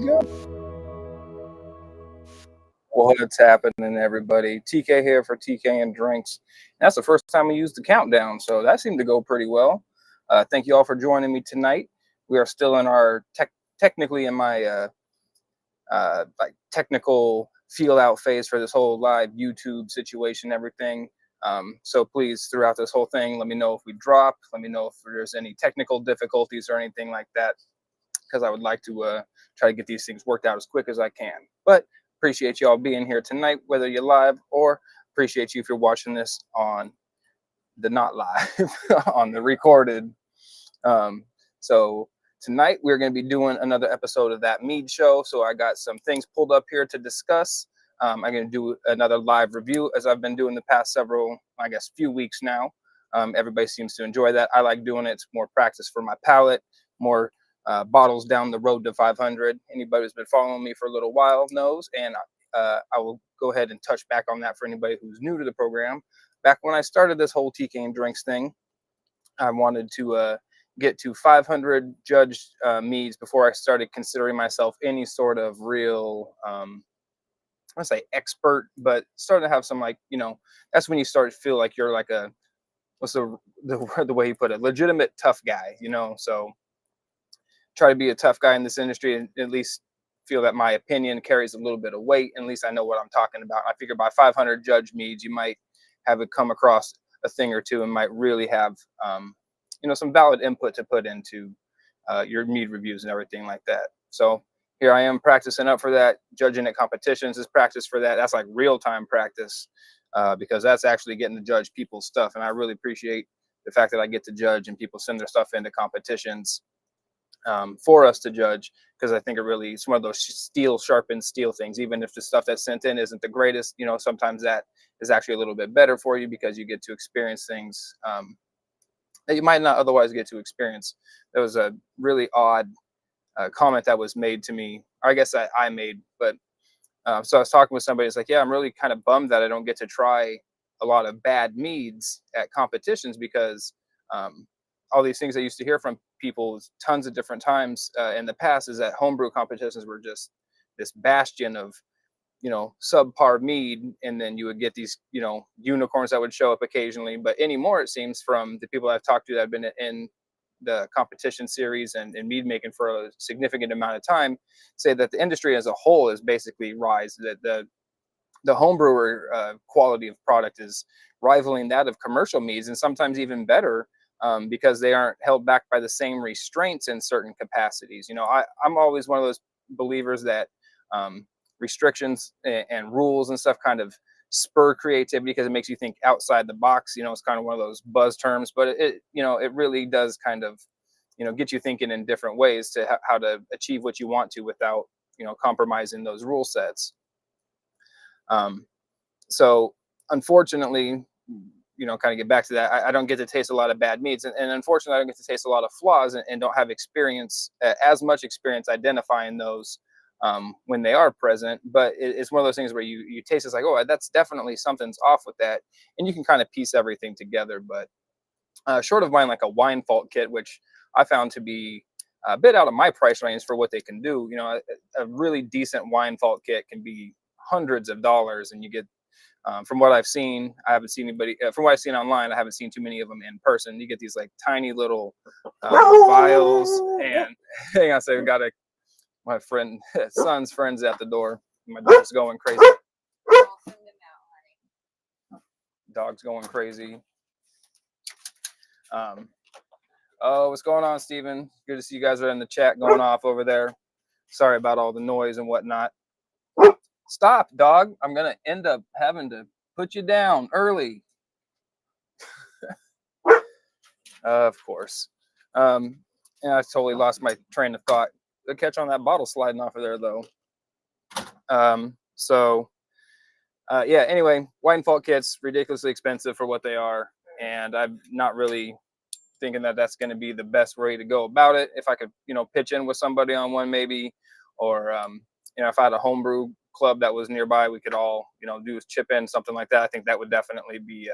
Go. What's happening, everybody? TK here for TK and Drinks. That's the first time we used the countdown, so that seemed to go pretty well. Thank you all for joining me tonight. We are still in our technically in my like technical feel out phase for this whole live YouTube situation, everything. So please, throughout this whole thing, let me know if we drop. Let me know if there's any technical difficulties or anything like that, because I would like to try to get these things worked out as quick as I can. But appreciate you all being here tonight, whether you're live, or appreciate you if you're watching this on the not live, on the recorded. So tonight we're going to be doing another episode of that Mead Show. So I got some things pulled up here to discuss. I'm going to do another live review, as I've been doing the past several, I guess, few weeks now. Everybody seems to enjoy that. I like doing it. It's more practice for my palate, more bottles down the road to 500. Anybody who's been following me for a little while knows, and I will go ahead and touch back on that for anybody who's new to the program. Back when I started this whole TK and Drinks thing, I wanted to get to 500 judged meads before I started considering myself any sort of real, I don't say expert, but starting to have some, like, you know, that's when you start to feel like you're like a, what's the way you put it, legitimate tough guy, you know. So try to be a tough guy in this industry and at least feel that my opinion carries a little bit of weight. At least I know what I'm talking about. I figure by 500 judge meads, you might have it come across a thing or two and might really have, you know, some valid input to put into your mead reviews and everything like that. So here I am practicing up for that. Judging at competitions is practice for that. That's like real-time practice, because that's actually getting to judge people's stuff. And I really appreciate the fact that I get to judge and people send their stuff into competitions for us to judge, because I think it's one of those steel sharpens steel things. Even if the stuff that's sent in isn't the greatest, you know, sometimes that is actually a little bit better for you, because you get to experience things that you might not otherwise get to experience. There was a really odd comment that was made to me, or I guess I made, but so I was talking with somebody. It's like, yeah, I'm really kind of bummed that I don't get to try a lot of bad meads at competitions, because all these things I used to hear from people tons of different times in the past is that homebrew competitions were just this bastion of, you know, subpar mead, and then you would get these, you know, unicorns that would show up occasionally. But anymore, it seems, from the people I've talked to that have been in the competition series and mead making for a significant amount of time, say that the industry as a whole is basically rise. That the homebrewer quality of product is rivaling that of commercial meads, and sometimes even better, because they aren't held back by the same restraints in certain capacities. You know, I'm always one of those believers that restrictions and rules and stuff kind of spur creativity, because it makes you think outside the box. You know, it's kind of one of those buzz terms, but it you know, it really does kind of, you know, get you thinking in different ways to how to achieve what you want to without, you know, compromising those rule sets. So unfortunately, you know, kind of get back to that, I don't get to taste a lot of bad meats, and unfortunately I don't get to taste a lot of flaws, and don't have experience, as much experience identifying those when they are present. But it's one of those things where you taste, it's like, oh, that's definitely something's off with that, and you can kind of piece everything together. But short of buying like a wine fault kit, which I found to be a bit out of my price range for what they can do, you know, a really decent wine fault kit can be hundreds of dollars, and you get, from what I've seen, I haven't seen anybody, from what I've seen online, I haven't seen too many of them in person. You get these like tiny little vials, and hang on a second, got my friend, son's friends at the door. My dog's going crazy. Dog's going crazy. Oh, what's going on, Steven? Good to see you guys are in the chat going off over there. Sorry about all the noise and whatnot. Stop, dog. I'm going to end up having to put you down early. Of course. And I totally lost my train of thought. Good catch on that bottle sliding off of there, though. Yeah, anyway, wine fault kits, ridiculously expensive for what they are. And I'm not really thinking that that's going to be the best way to go about it. If I could, you know, pitch in with somebody on one maybe, or, you know, if I had a homebrew club that was nearby, we could all, you know, do chip in, something like that. I think that would definitely be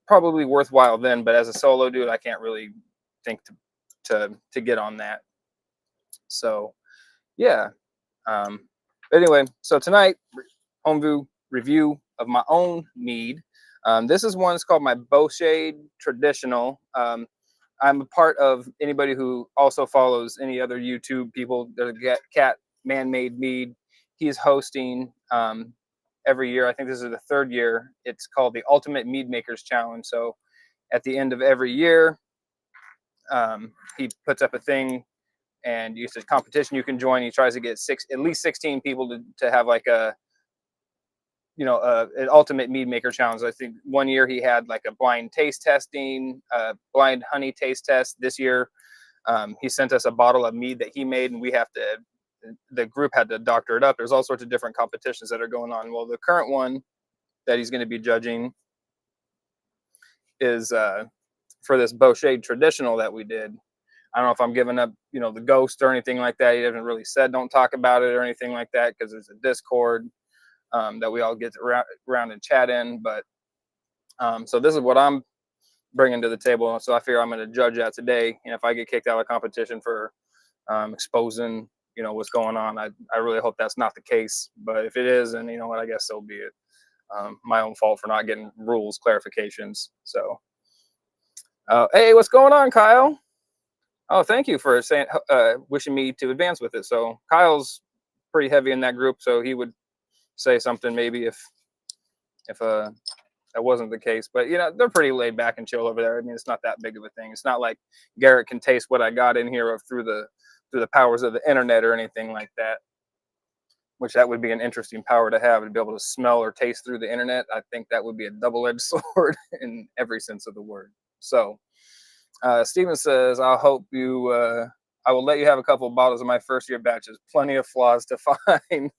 probably worthwhile then. But as a solo dude, I can't really think to get on that. So yeah. Anyway, so tonight, home view review of my own mead. This is one. It's called my Bowshade Traditional. I'm a part of anybody who also follows any other YouTube people. There's a cat man-made mead. He's hosting every year. I think this is the third year. It's called the Ultimate Mead Makers Challenge. So at the end of every year, he puts up a thing, and it's a competition you can join. He tries to get at least 16 people to have like a, an ultimate mead maker challenge. I think one year he had like a blind taste testing, blind honey taste test. This year, he sent us a bottle of mead that he made, and the group had to doctor it up. There's all sorts of different competitions that are going on. Well, the current one that he's going to be judging is for this Bowshade Traditional that we did. I don't know if I'm giving up, the ghost or anything like that. He hasn't really said don't talk about it or anything like that, because there's a Discord that we all get around and chat in. But so this is what I'm bringing to the table. So I figure I'm going to judge that today. And if I get kicked out of the competition for exposing, what's going on, I really hope that's not the case. But if it is, then you know what, I guess so be it. My own fault for not getting rules clarifications. So, hey, what's going on, Kyle? Oh, thank you for saying, wishing me to advance with it. So Kyle's pretty heavy in that group, so he would say something maybe if that wasn't the case. But they're pretty laid back and chill over there. I mean, it's not that big of a thing. It's not like Garrett can taste what I got in here through the powers of the internet or anything like that. Which that would be an interesting power to have, to be able to smell or taste through the internet. I think that would be a double-edged sword in every sense of the word. So Steven says, I will let you have a couple of bottles of my first year batches. Plenty of flaws to find.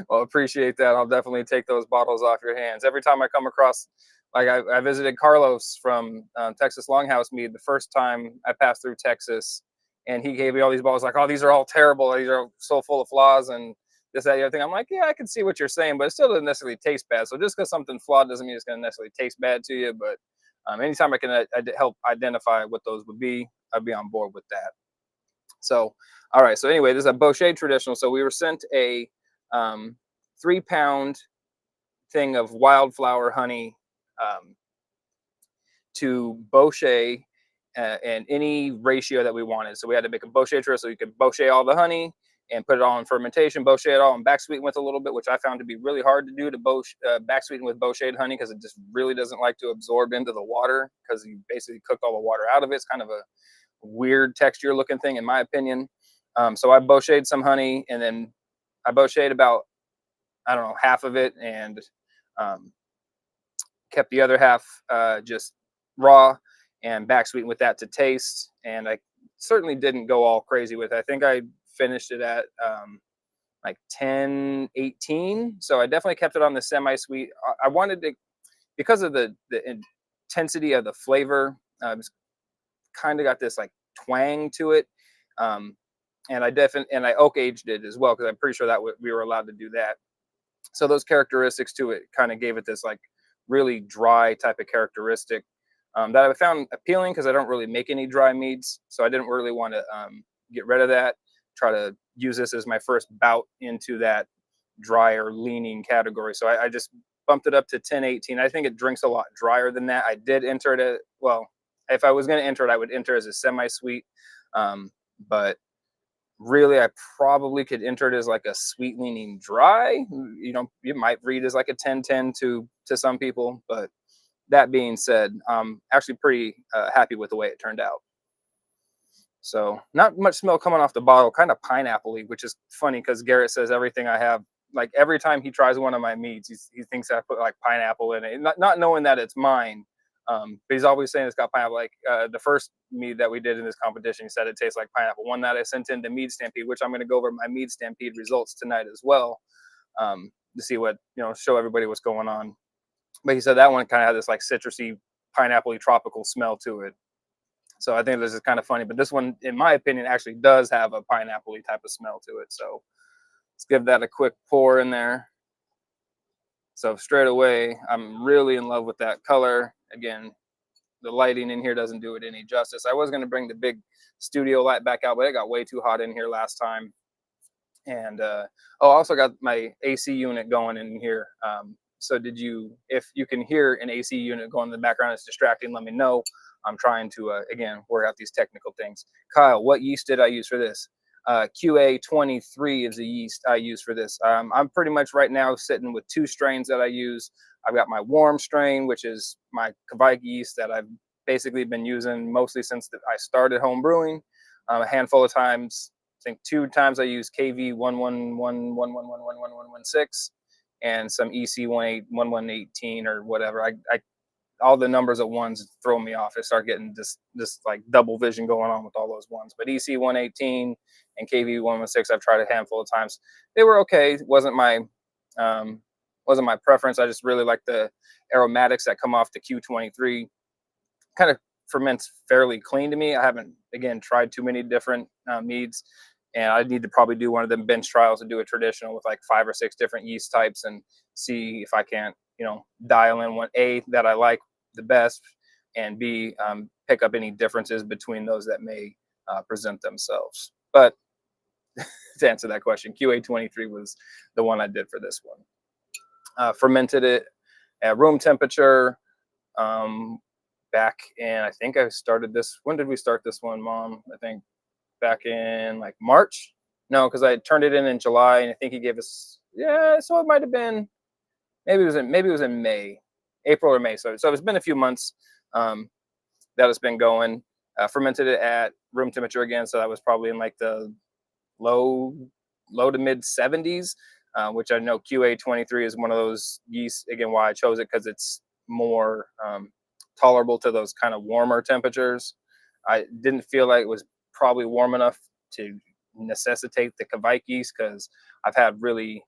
Well, appreciate that. I'll definitely take those bottles off your hands. Every time I come across, like I visited Carlos from Texas Longhouse Mead the first time I passed through Texas, and he gave me all these bottles like, oh, these are all terrible. These are so full of flaws and this, that, the other thing. I'm like, yeah, I can see what you're saying, but it still doesn't necessarily taste bad. So just because something's flawed doesn't mean it's going to necessarily taste bad to you. But anytime I can help identify what those would be, I'd be on board with that. So, all right. So anyway, this is a Bowshade Traditional. So we were sent a 3-pound thing of wildflower honey to Bowshade and any ratio that we wanted. So we had to make a Bowshade traditional, so you could Bowshade all the honey and put it all in fermentation, Bowshade it all and back sweeten with a little bit, which I found to be really hard to do, to back sweeten with Bowshade honey, because it just really doesn't like to absorb into the water, because you basically cooked all the water out of it. It's kind of a weird texture looking thing, in my opinion. So I Bowshade some honey, and then I Bowshade about, I don't know, half of it, and kept the other half just raw and back sweetened with that to taste. And I certainly didn't go all crazy with it. I think I finished it at like 10-18. So I definitely kept it on the semi-sweet. I wanted to, because of the intensity of the flavor, it's kind of got this like twang to it. And I oak aged it as well, because I'm pretty sure that we were allowed to do that. So those characteristics to it kind of gave it this like really dry type of characteristic that I found appealing, because I don't really make any dry meads. So I didn't really want to get rid of that. Try to use this as my first bout into that drier leaning category. So I just bumped it up to 10-18. I think it drinks a lot drier than that. I did enter it at, well, if I was going to enter it, I would enter as a semi-sweet. But really, I probably could enter it as like a sweet leaning dry. You might read as like a 10-10 to some people. But that being said, I'm actually pretty happy with the way it turned out. So not much smell coming off the bottle, kind of pineapple-y, which is funny, because Garrett says everything I have, like every time he tries one of my meads, he thinks I put like pineapple in it, not knowing that it's mine. But he's always saying it's got pineapple. Like the first mead that we did in this competition, he said it tastes like pineapple. One that I sent in to Mead Stampede, which I'm going to go over my Mead Stampede results tonight as well, to see what, show everybody what's going on. But he said that one kind of had this like citrusy, pineapple-y, tropical smell to it. So I think this is kind of funny. But this one, in my opinion, actually does have a pineapple-y type of smell to it. So let's give that a quick pour in there. So straight away, I'm really in love with that color. Again, the lighting in here doesn't do it any justice. I was going to bring the big studio light back out, but it got way too hot in here last time. And I also got my AC unit going in here. So if you can hear an AC unit going in the background, it's distracting, let me know. I'm trying to, again, work out these technical things. Kyle, what yeast did I use for this? QA23 is the yeast I use for this. I'm pretty much right now sitting with 2 strains that I use. I've got my warm strain, which is my Kvike yeast that I've basically been using mostly since I started home brewing. A handful of times, I think 2 times I used KV 111111116 and some EC 1118 or whatever. I all the numbers at ones throw me off. I start getting this like double vision going on with all those ones. But EC 118 and KV 116, I've tried a handful of times. They were okay. Wasn't my preference. I just really like the aromatics that come off the Q23. Kind of ferments fairly clean to me. I haven't, again, tried too many different meads, and I need to probably do one of them bench trials and do a traditional with like 5 or 6 different yeast types and see if I can't, dial in one A that I like the best, and B, pick up any differences between those that may present themselves. But to answer that question, QA23 was the one I did for this one. Fermented it at room temperature. Back in, I think I started this. When did we start this one, Mom? I think back in like March. No, because I turned it in July, and I think he gave us, so it might have been, maybe it was in May, April or May. So it's been a few months that it's been going. Fermented it at room temperature again, so that was probably in like the low to mid 70s, which I know QA23 is one of those yeasts. Again, why I chose it, because it's more tolerable to those kind of warmer temperatures. I didn't feel like it was probably warm enough to necessitate the Kvike yeast, because I've had really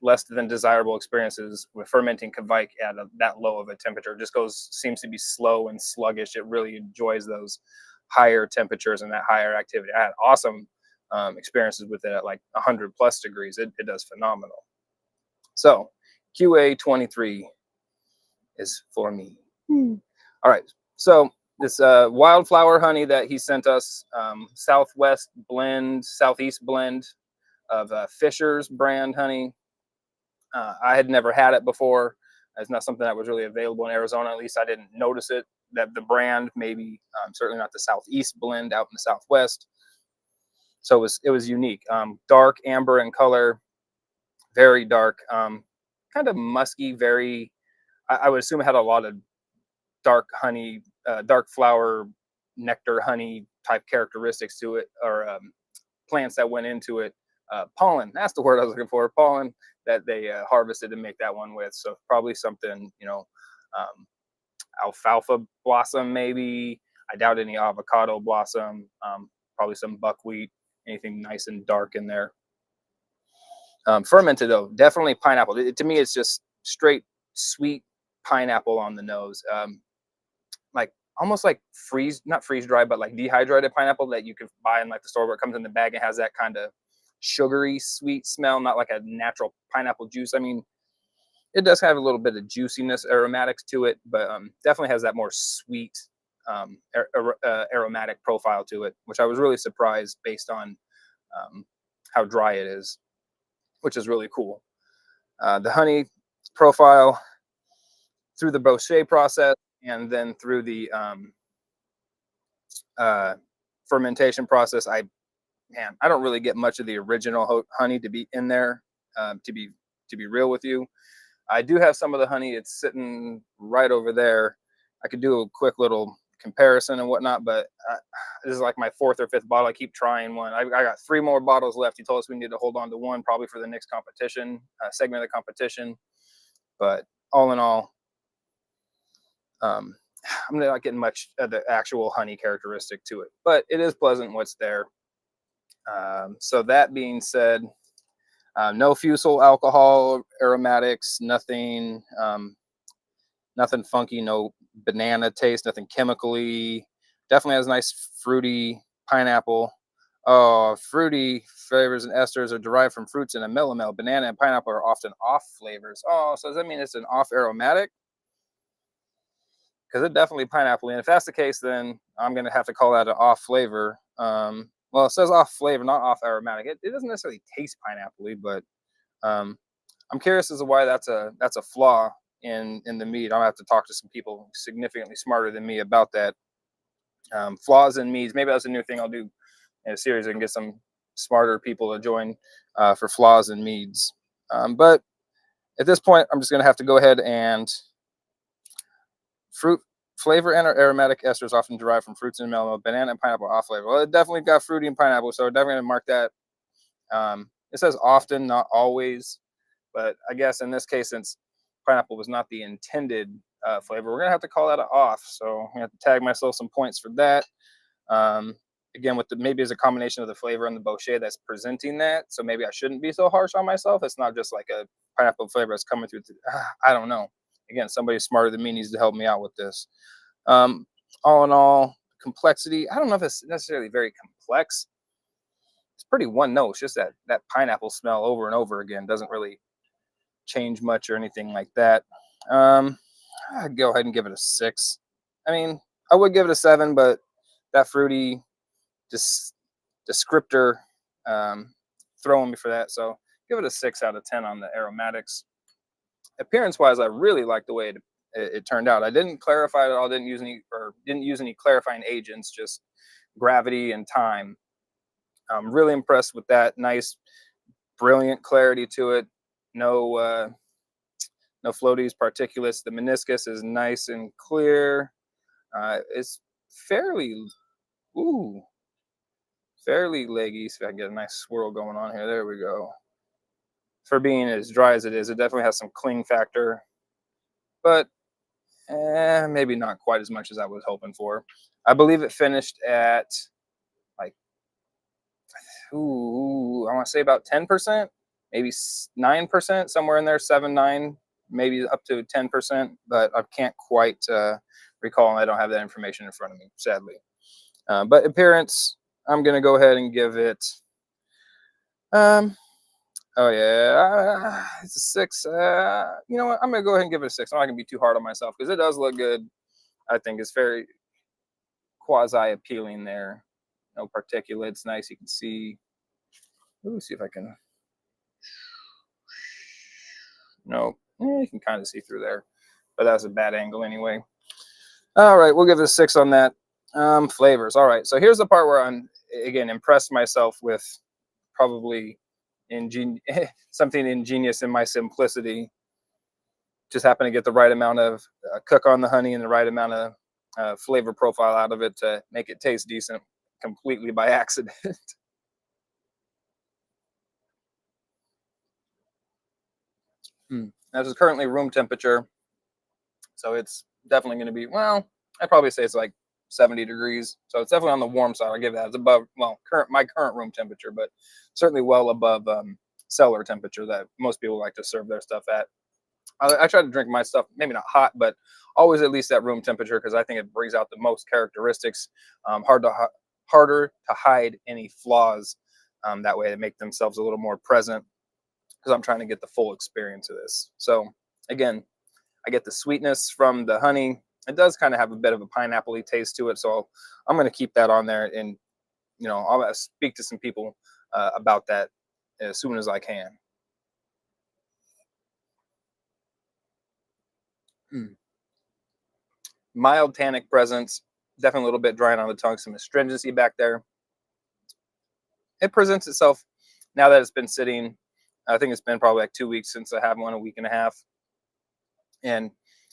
less than desirable experiences with fermenting Kvike at that low of a temperature. It just seems to be slow and sluggish. It really enjoys those higher temperatures and that higher activity. I had awesome experiences with it at like 100 plus degrees. It does phenomenal. So QA23 is for me. All right. So this wildflower honey that he sent us, southeast blend of Fisher's brand honey. I had never had it before. It's not something that was really available in Arizona. At least I didn't notice it. That the brand, maybe certainly not the Southeast blend out in the Southwest. So it was unique. Dark amber in color, very dark, kind of musky. Very, I would assume it had a lot of dark honey, dark flower, nectar, honey type characteristics to it, or plants that went into it. Pollen, that's the word I was looking for. Pollen that they harvested to make that one with. So probably something, alfalfa blossom, maybe. I doubt any avocado blossom. Probably some buckwheat, anything nice and dark in there. Fermented though, definitely pineapple. To me, it's just straight sweet pineapple on the nose. Like almost like not freeze dried, but like dehydrated pineapple that you could buy in like the store where it comes in the bag and has that kind of sugary sweet smell, not like a natural pineapple juice. I mean, it does have a little bit of juiciness, aromatics to it, but definitely has that more sweet aromatic profile to it, which I was really surprised based on how dry it is, which is really cool. The honey profile through the brochet process and then through the fermentation process, I don't really get much of the original honey to be in there. To be real with you, I do have some of the honey. It's sitting right over there. I could do a quick little comparison and whatnot, but this is like my 4th or 5th bottle. I keep trying one. I got 3 more bottles left. He told us we need to hold on to one probably for the next competition segment of the competition. But all in all, I'm not getting much of the actual honey characteristic to it, but it is pleasant what's there. So that being said, no fusel alcohol aromatics, nothing funky, no banana taste, nothing chemically. Definitely has nice fruity pineapple. Oh, fruity flavors and esters are derived from fruits in a melomel. Banana and pineapple are often off flavors. Oh, so does that mean it's an off aromatic? because it definitely pineapple. And if that's the case, then I'm gonna have to call that an off flavor. Well, it says off flavor, not off aromatic. It doesn't necessarily taste pineapple-y, but um, I'm curious as to why that's a flaw in the mead. I'll have to talk to some people significantly smarter than me about that. Flaws in meads. Maybe that's a new thing I'll do in a series. I can get some smarter people to join for flaws in meads. But at this point, I'm just going to have to go ahead and fruit flavor and aromatic esters often derived from fruits and mellow, banana and pineapple off flavor. Well, it definitely got fruity and pineapple, so we're definitely going to mark that. It says often, not always, but I guess in this case, since pineapple was not the intended flavor, we're going to have to call that an off. So I have to tag myself some points for that. Again, with the maybe it's a combination of the flavor and the bochet that's presenting that. So maybe I shouldn't be so harsh on myself. It's not just like a pineapple flavor that's coming through. I don't know. Again, somebody smarter than me needs to help me out with this. All in all, complexity. I don't know if it's necessarily very complex. It's pretty one note. It's just that pineapple smell over and over again doesn't really change much or anything like that. I'd go ahead and give it a 6. I mean, I would give it a 7, but that fruity descriptor throwing me for that. So give it a 6 out of 10 on the aromatics. Appearance wise, I really like the way it turned out. I didn't clarify it at all. Didn't use any clarifying agents. Just gravity and time. I'm really impressed with that. Nice, brilliant clarity to it. No floaties, particulates. The meniscus is nice and clear. It's fairly leggy. So I can get a nice swirl going on here. There we go. For being as dry as it is, it definitely has some cling factor, but maybe not quite as much as I was hoping for. I believe it finished at like, I want to say about 10%, maybe 9%, somewhere in there, 7, 9, maybe up to 10%, but I can't quite recall, and I don't have that information in front of me, sadly. But appearance, I'm going to go ahead and give it, oh yeah, it's a 6. You know what? I'm gonna go ahead and give it a 6. I'm not gonna be too hard on myself because it does look good. I think it's very quasi appealing there. No particulates, nice. You can see. Let me see if I can. No, you can kind of see through there, but that's a bad angle anyway. All right, we'll give it a 6 on that. Flavors. All right, so here's the part where I'm again impressed myself with probably something ingenious in my simplicity. Just happen to get the right amount of cook on the honey and the right amount of flavor profile out of it to make it taste decent, completely by accident. This is currently room temperature, so it's definitely going to be, well, I'd probably say it's like 70 degrees, so it's definitely on the warm side. I'll give that. It's above, well, my current room temperature, but certainly well above cellar temperature that most people like to serve their stuff at. I try to drink my stuff maybe not hot, but always at least at room temperature because I think it brings out the most characteristics. Harder to hide any flaws. That way, they make themselves a little more present because I'm trying to get the full experience of this. So again, I get the sweetness from the honey. It does kind of have a bit of a pineapple-y taste to it, so I'm going to keep that on there, and I'll speak to some people about that as soon as I can. Mild tannic presence, definitely a little bit drying on the tongue, some astringency back there. It presents itself now that it's been sitting. I think it's been probably like 2 weeks since I had one, a week and a half. And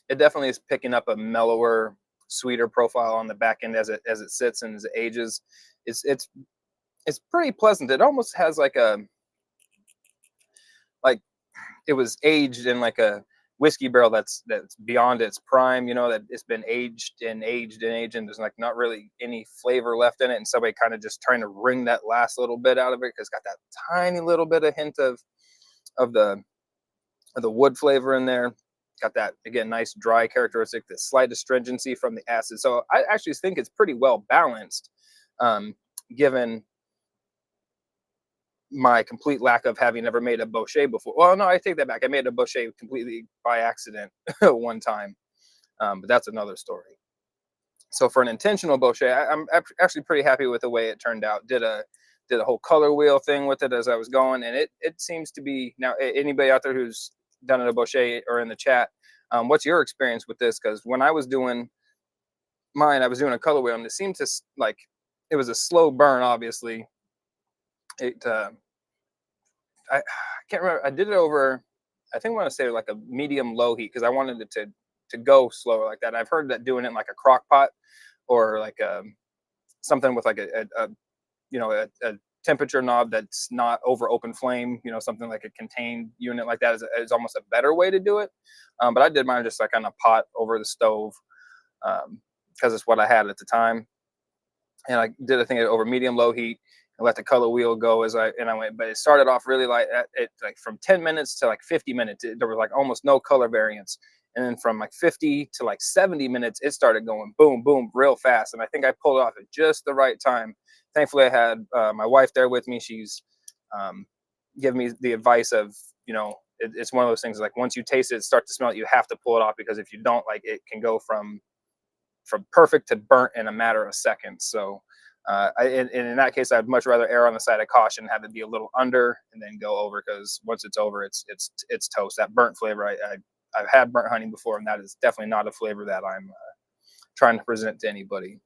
it definitely is picking up a mellower, sweeter profile on the back end as it sits and as it ages. It's pretty pleasant. It almost has like it was aged in like a whiskey barrel that's beyond its prime, that it's been aged and there's like not really any flavor left in it, and somebody kind of just trying to wring that last little bit out of it because it's got that tiny little bit of hint of the wood flavor in there. Got that, again, nice dry characteristic, the slight astringency from the acid. So I actually think it's pretty well balanced, given my complete lack of having ever made a bochet before. Well, no, I take that back. I made a bochet completely by accident one time. But that's another story. So for an intentional boucher, I'm actually pretty happy with the way it turned out. Did a whole color wheel thing with it as I was going, and it seems to be now. Anybody out there who's done a boucher or in the chat, what's your experience with this? Because when I was doing mine, I was doing a color wheel, and it seemed to like it was a slow burn. Obviously, it I can't remember. I did it over. I think I want to say like a medium low heat because I wanted it to go slower like that. And I've heard that doing it in like a crock pot or like something with like a a temperature knob that's not over open flame, something like a contained unit like that is almost a better way to do it. But I did mine just like on a pot over the stove because it's what I had at the time. And I did a thing over medium low heat and let the color wheel go as I went. But it started off really like like from 10 minutes to like 50 minutes. There was like almost no color variance. And then from like 50 to like 70 minutes, it started going boom, boom, real fast. And I think I pulled it off at just the right time. Thankfully, I had my wife there with me. She's giving me the advice of, it's one of those things like once you taste it, start to smell it, you have to pull it off because if you don't, like it can go from perfect to burnt in a matter of seconds. So in that case, I'd much rather err on the side of caution, have it be a little under and then go over, because once it's over, it's toast. That burnt flavor, I've had burnt honey before, and that is definitely not a flavor that I'm trying to present to anybody.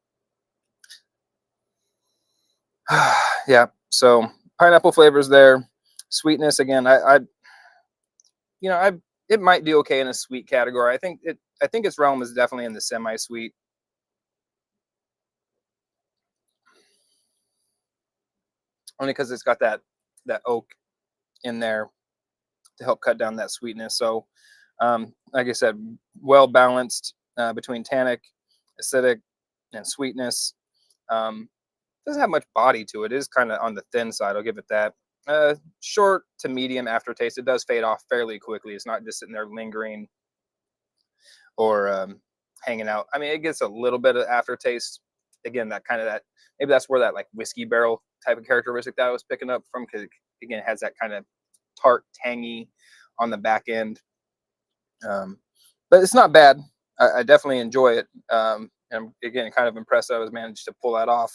Yeah, so pineapple flavors there. Sweetness again, it might do okay in a sweet category. I think its realm is definitely in the semi-sweet. Only because it's got that oak in there to help cut down that sweetness. So, like I said, well balanced between tannic, acidic, and sweetness. Doesn't have much body to it. It is kind of on the thin side. I'll give it that. Short to medium aftertaste. It does fade off fairly quickly. It's not just sitting there lingering or hanging out. I mean, it gets a little bit of aftertaste. Again, maybe that's where that like whiskey barrel type of characteristic that I was picking up from, because again, it has that kind of tart, tangy on the back end. But it's not bad. I definitely enjoy it. And I'm, again, kind of impressed that I was managed to pull that off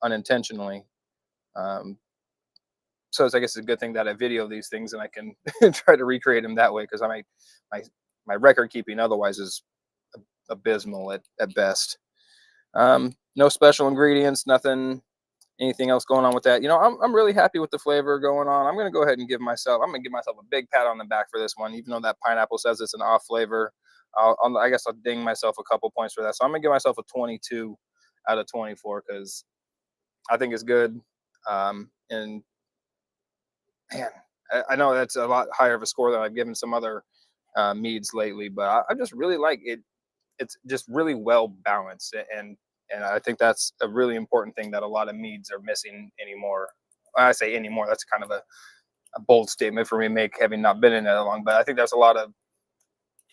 unintentionally. So I guess it's a good thing that I video these things and I can try to recreate them that way, because my record keeping otherwise is abysmal at best. No special ingredients, anything else going on with that. I'm really happy with the flavor going on. I'm going to go ahead and give myself a big pat on the back for this one, even though that pineapple says it's an off flavor. I guess I'll ding myself a couple points for that. So I'm going to give myself a 22 out of 24, because I think it's good. And man, I know that's a lot higher of a score than I've given some other meads lately, but I just really like it. It's just really well balanced, and I think that's a really important thing that a lot of meads are missing anymore. When I say anymore, that's kind of a bold statement for me to make, having not been in it that long, but I think there's a lot of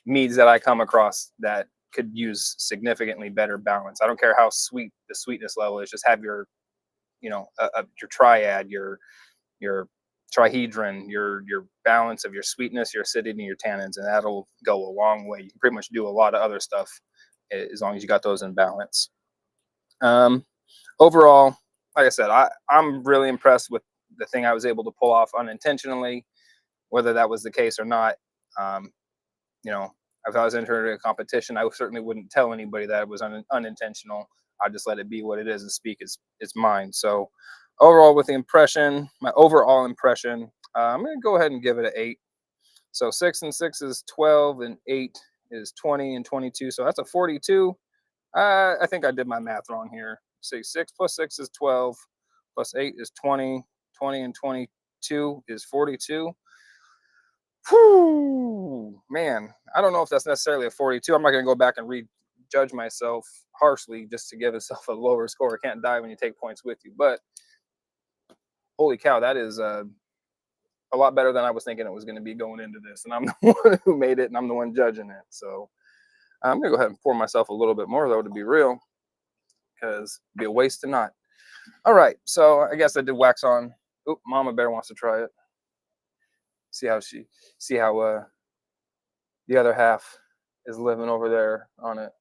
meads that I come across that could use significantly better balance. I don't care how sweet the sweetness level is, just have your triad, your trihedron, your balance of your sweetness, your acidity, and your tannins, and that'll go a long way. You can pretty much do a lot of other stuff as long as you got those in balance. Overall, like I said, I'm really impressed with the thing I was able to pull off unintentionally. Whether that was the case or not, if I was entering a competition, I certainly wouldn't tell anybody that it was unintentional. I just let it be what it is and speak its mind. So overall, with my overall impression, I'm going to go ahead and give it an 8. So 6 and 6 is 12, and 8 is 20 and 22. So that's a 42. I think I did my math wrong here. See, 6 plus 6 is 12, plus 8 is 20. 20 and 22 is 42. Whew, man, I don't know if that's necessarily a 42. I'm not going to go back and judge myself harshly just to give myself a lower score. I can't die when you take points with you. But holy cow, that is a lot better than I was thinking it was going to be going into this. And I'm the one who made it, and I'm the one judging it. So I'm going to go ahead and pour myself a little bit more, though, to be real, because it'd be a waste to not. All right, so I guess I did wax on. Oop, Mama Bear wants to try it. See how the other half is living over there on it.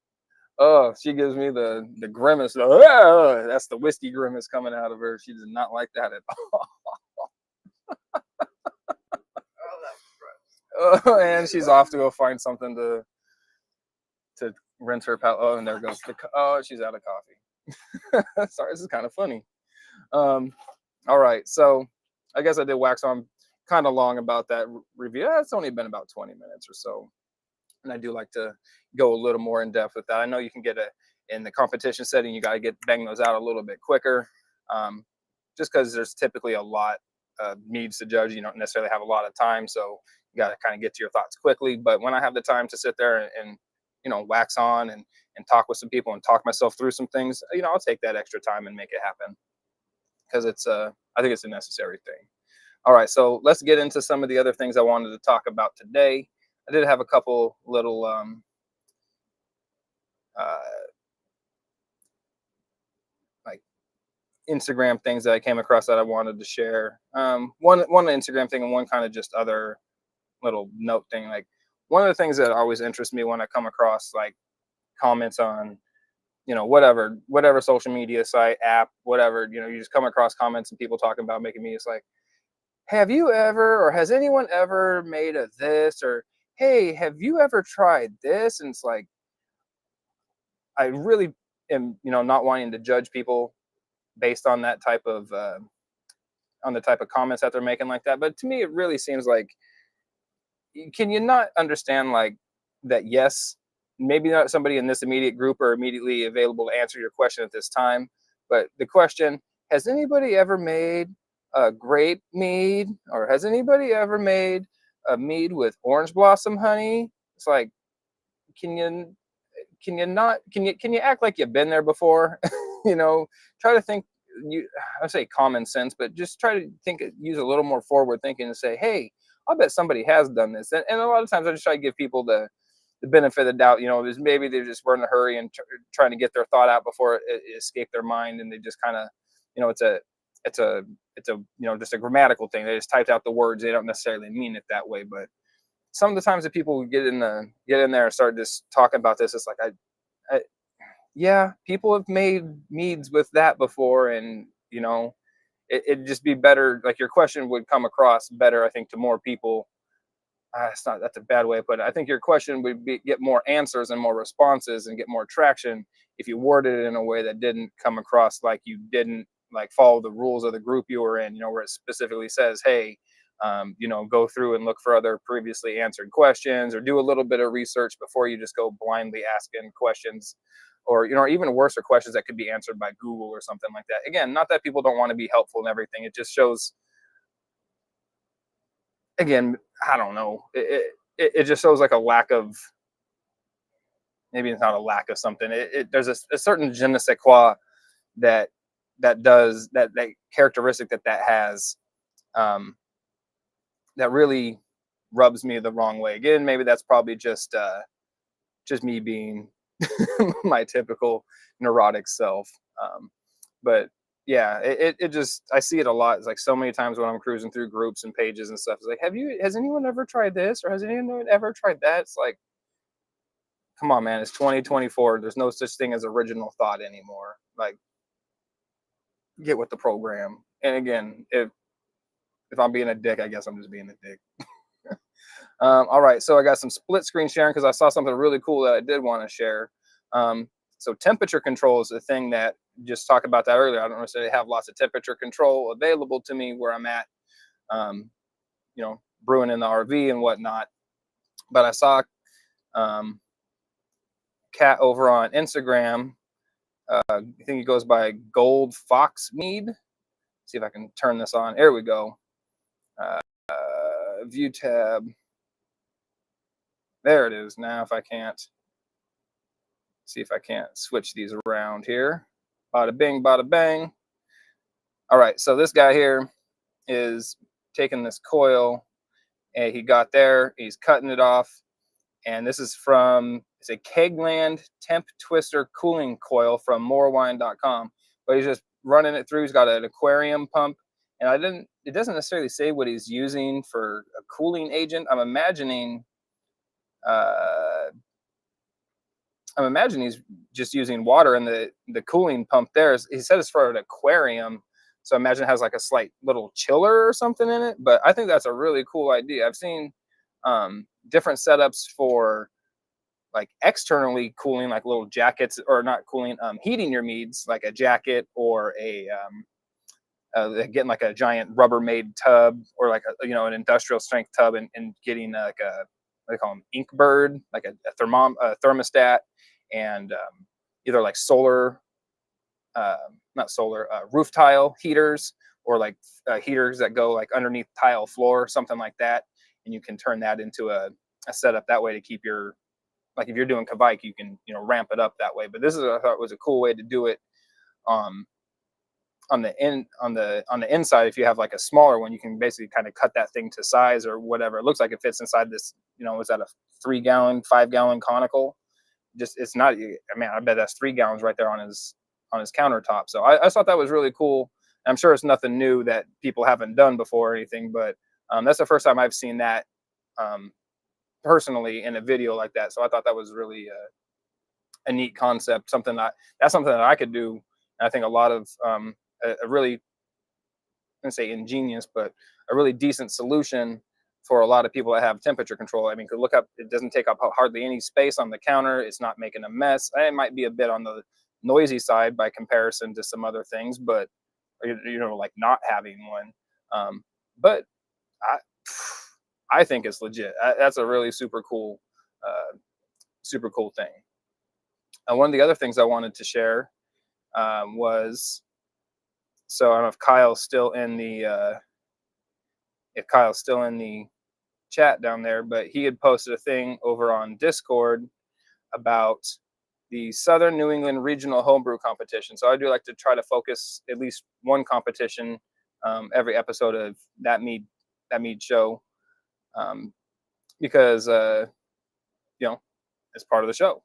Oh, she gives me the grimace. "Ah!" That's the whiskey grimace coming out of her. She does not like that at all. Oh, and she's off to go find something to rinse her palate. Oh, and there goes oh, she's out of coffee. Sorry, this is kind of funny. All right, so I guess I did wax on kind of long about that review. It's only been about 20 minutes or so, and I do like to go a little more in depth with that. I know you can get in the competition setting, you got to bang those out a little bit quicker, just because there's typically a lot of needs to judge. You don't necessarily have a lot of time, so you got to kind of get to your thoughts quickly. But when I have the time to sit there and wax on and talk with some people and talk myself through some things, I'll take that extra time and make it happen, because I think it's a necessary thing. All right, so let's get into some of the other things I wanted to talk about today. I did have a couple little like Instagram things that I came across that I wanted to share. One Instagram thing and one kind of just other little note thing. Like, one of the things that always interests me when I come across like comments on whatever social media site, app, whatever, you just come across comments and people talking about making me, it's like, have you ever, or has anyone ever made a this, or hey, have you ever tried this? And it's like, I really am, not wanting to judge people based on that type of on the type of comments that they're making like that. But to me, it really seems like, can you not understand like that? Yes, maybe not somebody in this immediate group or immediately available to answer your question at this time, but the question: has anybody ever made a grape mead, or has anybody ever made a mead with orange blossom honey? It's like, can you not, can you act like you've been there before? Try to think. I say common sense, but just try to use a little more forward thinking and say, hey, I'll bet somebody has done this. And a lot of times I just try to give people the benefit of the doubt. Maybe they just were in a hurry and trying to get their thought out before it escaped their mind, and they just kind of, it's a just a grammatical thing. They just typed out the words. They don't necessarily mean it that way. But some of the times that people get in there and start just talking about this, it's like, yeah, people have made meads with that before, and it'd just be better. Like, your question would come across better, I think, to more people. That's a bad way to put it. I think your question would get more answers and more responses and get more traction if you worded it in a way that didn't come across like you didn't like follow the rules of the group you were in. Where it specifically says, hey, go through and look for other previously answered questions, or do a little bit of research before you just go blindly asking questions, or even worse, are questions that could be answered by Google or something like that. Again, not that people don't want to be helpful and everything. It just shows, again, I don't know. It just shows like a lack of, maybe it's not a lack of something. There's a certain je ne sais quoi that characteristic that has, that really rubs me the wrong way. Again, maybe that's probably just me being my typical neurotic self. But yeah, it just, I see it a lot. It's like so many times when I'm cruising through groups and pages and stuff. It's like, has anyone ever tried this, or has anyone ever tried that? It's like, come on, man, it's 2024. There's no such thing as original thought anymore. Like, get with the program. And again, if I'm being a dick, I guess I'm just being a dick. All right, so I got some split screen sharing because I saw something really cool that I did want to share. So temperature control is a thing that, just talk about that earlier. I don't necessarily have lots of temperature control available to me where I'm at, brewing in the RV and whatnot. But I saw Cat over on Instagram. I think he goes by Gold Fox Mead. See if I can turn this on. There we go. View tab. There it is. Now, if I can't, see if I can't switch these around here. Bada bing, bada bang. All right, so this guy here is taking this coil, and he got there. He's cutting it off, and this is from, it's a Kegland Temp Twister cooling coil from morewine.com. But he's just running it through. He's got an aquarium pump, and it doesn't necessarily say what he's using for a cooling agent. I'm imagining I'm imagining he's just using water, and the cooling pump there is, he said it's for an aquarium. So I imagine it has like a slight little chiller or something in it. But I think that's a really cool idea. I've seen different setups for like externally cooling, like little jackets, or not cooling, heating your meads, like a jacket or a getting like a giant Rubbermaid tub, or like a, an industrial strength tub, and getting like a, what do they call them, ink bird, like a thermostat, and either like solar, not solar, roof tile heaters, or like heaters that go like underneath tile floor, something like that, and you can turn that into a setup that way to keep your, like if you're doing kavike, you can ramp it up that way. But this is, I thought, was a cool way to do it. Um, on the inside, if you have like a smaller one, you can basically kind of cut that thing to size or whatever. It looks like it fits inside this, is that a 3-gallon, 5-gallon conical? Just, it's not, I mean, I bet that's 3 gallons right there on his countertop. So I thought that was really cool. I'm sure it's nothing new that people haven't done before or anything, but that's the first time I've seen that personally in a video like that. So I thought that was really a neat concept, that's something that I could do. And I think a lot of a really, I'm gonna say ingenious, but a really decent solution for a lot of people that have temperature control. I mean, could look up, it doesn't take up hardly any space on the counter. It's not making a mess. It might be a bit on the noisy side by comparison to some other things, but like not having one. But I think it's legit. That's a really super cool thing. One of the other things I wanted to share was, so I don't know if Kyle's still in the chat down there, but he had posted a thing over on Discord about the Southern New England Regional Homebrew Competition. So I do like to try to focus at least one competition every episode of that Mead Show, because it's part of the show.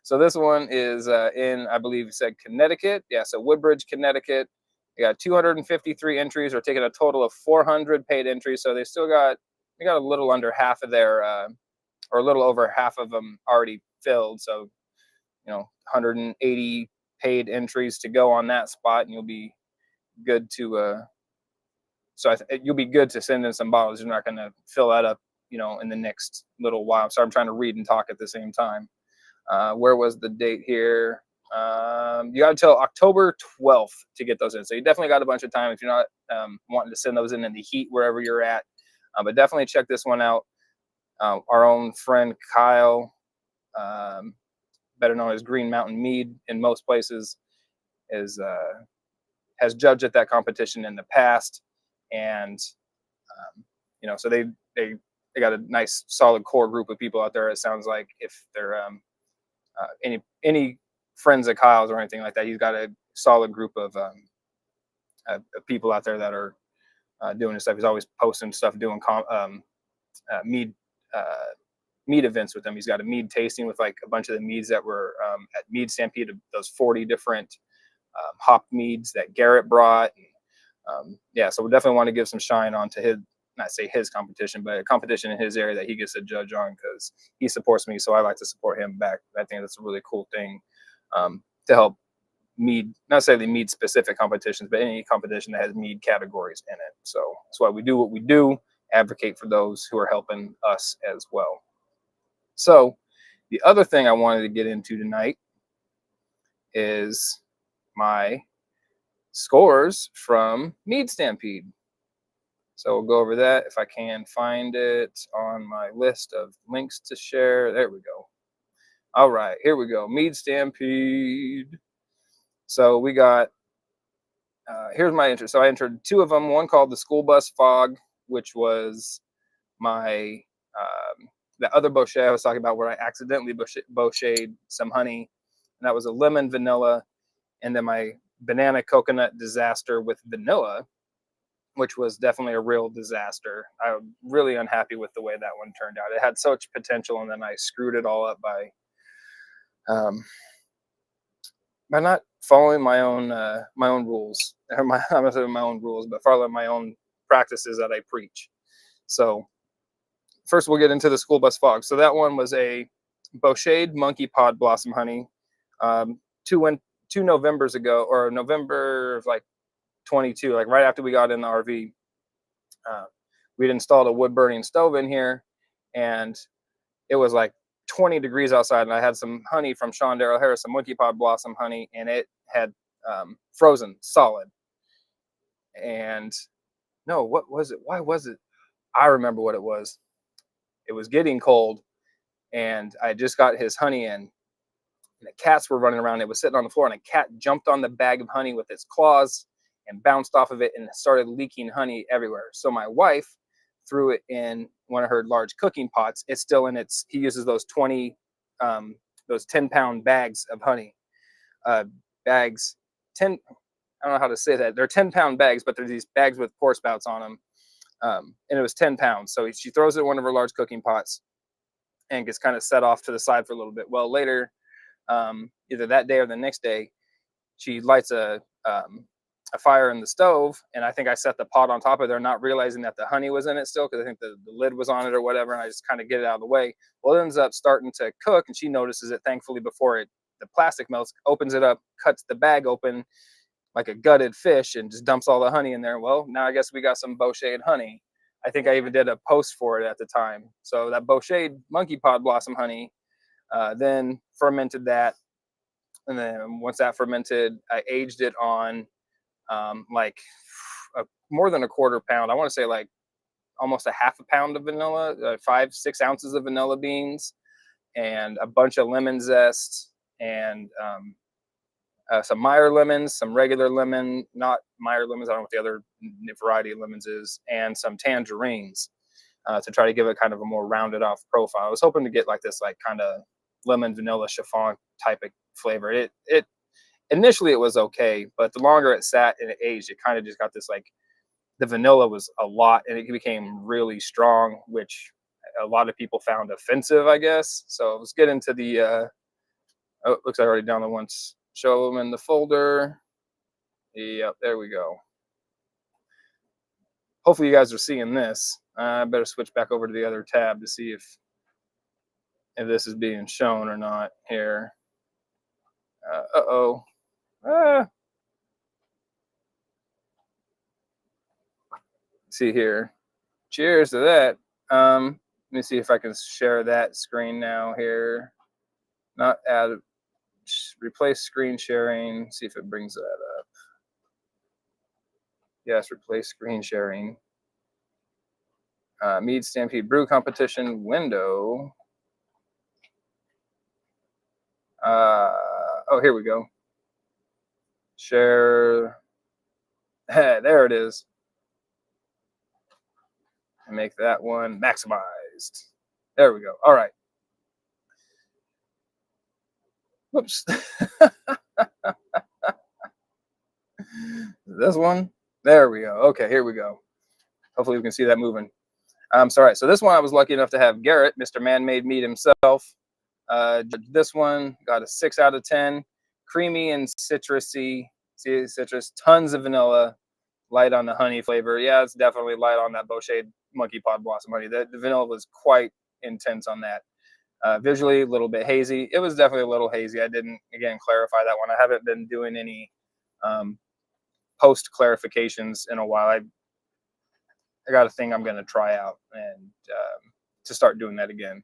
So this one is in, I believe it said Connecticut. Yeah, so Woodbridge, Connecticut. They got 253 entries, or taking a total of 400 paid entries. So they got a little under half of their, or a little over half of them already filled. So 180 paid entries to go on that spot, and you'll be good to. You'll be good to send in some bottles. You're not going to fill that up, in the next little while. So I'm trying to read and talk at the same time. Where was the date here? You got until October 12th to get those in. So you definitely got a bunch of time if you're not wanting to send those in the heat wherever you're at. But definitely check this one out. Our own friend Kyle, better known as Green Mountain Mead in most places, has judged at that competition in the past. And, so they got a nice solid core group of people out there. It sounds like, if they're any friends of Kyle's or anything like that, he's got a solid group of people out there that are doing this stuff. He's always posting stuff, doing mead events with them. He's got a mead tasting with like a bunch of the meads that were at Mead Stampede, those 40 different hopped meads that Garrett brought. And, so we definitely want to give some shine on to his, not say his competition, but a competition in his area that he gets to judge on, because he supports me, so I like to support him back. I think that's a really cool thing to help mead, not necessarily mead specific competitions, but any competition that has mead categories in it. So that's why we do what we do, advocate for those who are helping us as well. So the other thing I wanted to get into tonight is my scores from Mead Stampede. So we'll go over that if I can find it on my list of links to share. There we go. All right, here we go. Mead Stampede. So we got, here's my entry. So I entered 2 of them. One called the School Bus Fog, which was my, the other bochet I was talking about, where I accidentally bochetted some honey. And that was a lemon vanilla. And then my banana coconut disaster with vanilla, which was definitely a real disaster. I'm really unhappy with the way that one turned out. It had such potential, and then I screwed it all up by not following my own rules, or I'm not saying my own rules, but following my own practices that I preach. So first, we'll get into the School Bus Fog. So that one was a Bochet monkey pod blossom honey. Um, two Novembers ago, or November of like 22, like right after we got in the RV, uh, we'd installed a wood burning stove in here, and it was like 20 degrees outside, and I had some honey from Sean Darrell Harris, some monkey pod blossom honey, and it had frozen solid. And no, what was it? Why was it? I remember what it was. It was getting cold, and I just got his honey in, and the cats were running around. It was sitting on the floor, and a cat jumped on the bag of honey with its claws and bounced off of it and started leaking honey everywhere. So my wife threw it in one of her large cooking pots. It's still in its. He uses those 10-pound bags of honey. Bags 10. I don't know how to say that. They're 10-pound bags, but they're these bags with pour spouts on them. And it was 10 pounds. So she throws it in one of her large cooking pots and gets kind of set off to the side for a little bit. Well, later, either that day or the next day, she lights a fire in the stove, and I think I set the pot on top of there, not realizing that the honey was in it still, because I think the lid was on it or whatever, and I just kind of get it out of the way. Well, it ends up starting to cook, and she notices it, thankfully, before the plastic melts, opens it up, cuts the bag open like a gutted fish, and just dumps all the honey in there. Well, now I guess we got some Bochet honey. I think I even did a post for it at the time. So that Bochet monkey pod blossom honey, then fermented that. And then once that fermented, I aged it on like more than a quarter pound. I want to say like almost a half a pound of vanilla, 5-6 ounces of vanilla beans, and a bunch of lemon zest, and some Meyer lemons, some regular lemon, not Meyer lemons, I don't know what the other variety of lemons is, and some tangerines to try to give it kind of a more rounded off profile. I was hoping to get like this like kind of lemon vanilla chiffon type of flavor. It initially it was okay, but the longer it sat and it aged, it kind of just got this like, the vanilla was a lot and it became really strong, which a lot of people found offensive, I guess. So let's get into the oh, it looks like I already downloaded once. Show them in the folder. Yep, there we go. Hopefully you guys are seeing this. I better switch back over to the other tab to see if this is being shown or not here. Uh-oh. See here. Cheers to that. Let me see if I can share that screen now here. Not add, replace screen sharing. See if it brings that up. Yes, replace screen sharing. Mead Stampede Brew Competition window. Oh, here we go. Share. There it is. And make that one maximized. There we go. All right. Whoops. This one. There we go. Okay, here we go. Hopefully we can see that moving. Sorry. So this one I was lucky enough to have Garrett, Mr. Man-Made Mead himself. This one got a 6 out of 10. Creamy and citrusy. See, citrus. Tons of vanilla. Light on the honey flavor. Yeah, it's definitely light on that Bochet monkey pod blossom honey. The vanilla was quite intense on that. Visually, a little bit hazy. It was definitely a little hazy. I didn't, again, clarify that one. I haven't been doing any post clarifications in a while. I got a thing I'm going to try out and to start doing that again.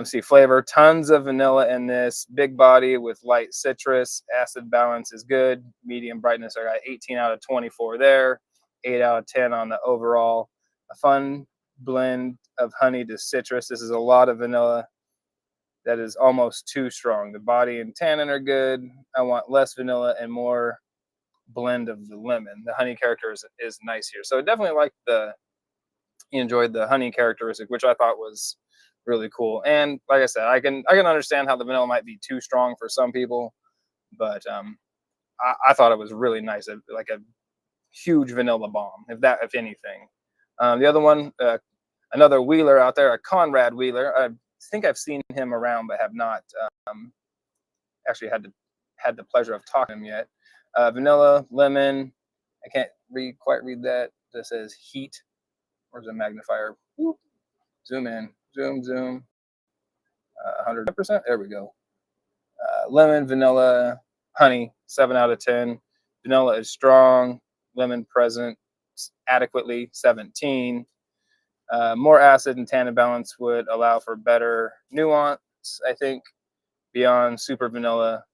See, flavor, tons of vanilla in this. Big body with light citrus. Acid balance is good. Medium brightness, I got 18 out of 24 there. 8 out of 10 on the overall. A fun blend of honey to citrus. This is a lot of vanilla. That is almost too strong. The body and tannin are good. I want less vanilla and more blend of the lemon. The honey character is nice here. So I definitely like enjoyed the honey characteristic, which I thought was really cool. And like I said, I can understand how the vanilla might be too strong for some people, but I thought it was really nice, like a huge vanilla bomb, if anything. The other one, another wheeler out there, a Conrad wheeler. I think I've seen him around, but have not actually had the pleasure of talking to him yet. Vanilla, lemon. I can't quite read that. This says heat. Where's the magnifier? Whoop. Zoom in. Zoom. 100%. There we go. Lemon, vanilla, honey, 7 out of 10. Vanilla is strong. Lemon present adequately, 17. More acid and tannin balance would allow for better nuance, I think, beyond super vanilla